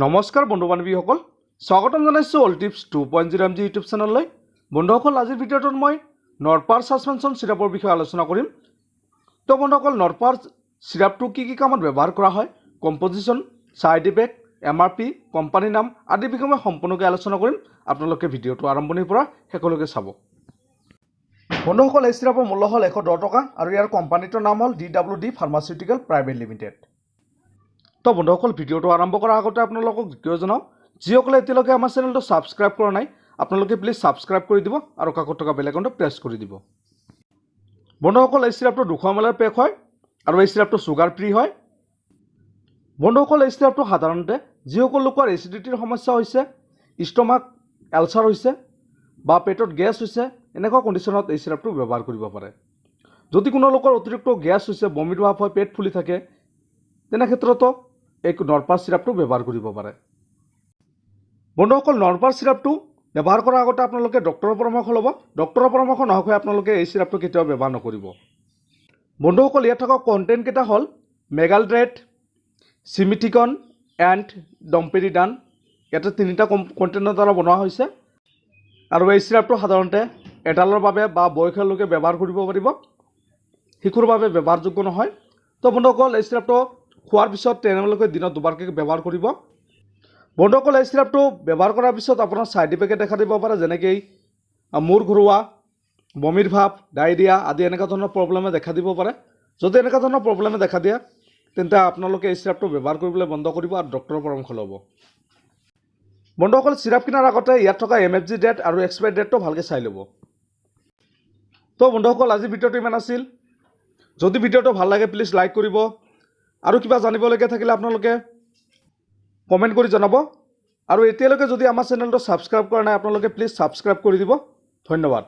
নমস্কাৰ বন্ধু বান্ধৱীসকল, স্বাগতম জনাইছোঁ অল টিপছ 2.0 MG ইউটিউব চেনেললৈ। বন্ধুসকল, আজিৰ ভিডিঅ'টোত মই নৰপাৰ ছাছপেনশ্যন চিৰাপৰ বিষয়ে আলোচনা কৰিম। তো বন্ধুসকল, নৰপাৰ চিৰাপটো কি কি কামত ব্যৱহাৰ কৰা হয়, কম্পজিশ্যন, ছাইড ইফেক্ট, MRP, কোম্পানীৰ নাম আদি বিষয়ে মই সম্পূৰ্ণকৈ আলোচনা কৰিম। আপোনালোকে ভিডিঅ'টো আৰম্ভণিৰ পৰা শেষলৈকে চাব। বন্ধুসকল, এই চিৰাপৰ মূল্য হ'ল 110 টকা আৰু ইয়াৰ কোম্পানীটোৰ নাম হ'ল DWD ফাৰ্মাচিউটিকেল প্ৰাইভেট লিমিটেড। তো বন্ধুসকল, ভিডিঅ'টো আৰম্ভ কৰাৰ আগতে আপোনালোকক দ্বিতীয় জনাওঁ, যিসকলে এতিয়ালৈকে আমাৰ চেনেলটো ছাবস্ক্ৰাইব কৰা নাই আপোনালোকে প্লিজ ছাবস্ক্ৰাইব কৰি দিব আৰু কাষত থকা বেল আইকনটো প্ৰেছ কৰি দিব। বন্ধুসকল, এই চিৰাপটো 200 ml পেক হয় আৰু এই চিৰাপটো চুগাৰ ফ্ৰী হয়। বন্ধুসকল, এই চিৰাপটো সাধাৰণতে যিসকল লোকৰ এচিডিটিৰ সমস্যা হৈছে, ষ্টমাক এলচাৰ হৈছে বা পেটত গেছ হৈছে, এনেকুৱা কণ্ডিশ্যনত এই চিৰাপটো ব্যৱহাৰ কৰিব পাৰে। যদি কোনো লোকৰ অতিৰিক্ত গেছ হৈছে, বমিৰ ভাৱ হয়, পেট ফুলি থাকে, তেনে ক্ষেত্ৰতো এই নৰপাৰ চিৰাপটো ব্যৱহাৰ কৰিব পাৰে। বন্ধুসকল, নৰপাৰ চিৰাপটো ব্যৱহাৰ কৰাৰ আগতে আপোনালোকে ডক্টৰৰ পৰামৰ্শ ল'ব। ডক্টৰৰ পৰামৰ্শ নোহোৱাকৈ আপোনালোকে এই চিৰাপটো কেতিয়াও ব্যৱহাৰ নকৰিব। বন্ধুসকল, ইয়াত থকা কণ্টেণ্টকেইটা হ'ল মেগালড্ৰেট, চিমিথিকন এণ্ড ডম্পেৰিডান। ইয়াতে 3টা কণ্টেণ্টৰ দ্বাৰা বনোৱা হৈছে আৰু এই চিৰাপটো সাধাৰণতে এডালৰ বাবে বা বয়সীয়াল লোকে ব্যৱহাৰ কৰিব পাৰিব, শিশুৰ বাবে ব্যৱহাৰযোগ্য নহয়। তো বন্ধুসকল, এই চিৰাপটো খোৱাৰ পিছত 10 ml দিনত দুবাৰকৈ ব্যৱহাৰ কৰিব। বন্ধুসকল, এই চিৰাপটো ব্যৱহাৰ কৰাৰ পিছত আপোনাৰ ছাইড ইফেক্টে দেখা দিব পাৰে, যেনেকৈ মূৰ ঘূৰোৱা, বমিৰ ভাৱ, ডায়েৰিয়া আদি এনেকুৱা ধৰণৰ প্ৰব্লেমে দেখা দিব পাৰে। যদি এনেকুৱা ধৰণৰ প্ৰব্লেমে দেখা দিয়ে তেন্তে আপোনালোকে এই চিৰাপটো ব্যৱহাৰ কৰিবলৈ বন্ধ কৰিব আৰু ডক্টৰৰ পৰামৰ্শ ল'ব। বন্ধুসকল, চিৰাপ কিনাৰ আগতে ইয়াত থকা MFG ডেট আৰু এক্সপায়াৰী ডেটটো ভালকৈ চাই ল'ব। তো বন্ধুসকল, আজি ভিডিঅ'টো ইমান আছিল। যদি ভিডিঅ'টো ভাল লাগে প্লিজ লাইক কৰিব আৰু কিবা জানিবলগীয়া থাকিলে আপোনালোকে কমেণ্ট কৰি জনাব। আৰু এতিয়ালৈকে যদি আমাৰ চেনেলটো ছাবস্ক্ৰাইব কৰা নাই আপোনালোকে প্লিজ ছাবস্ক্ৰাইব কৰি দিব। ধন্যবাদ।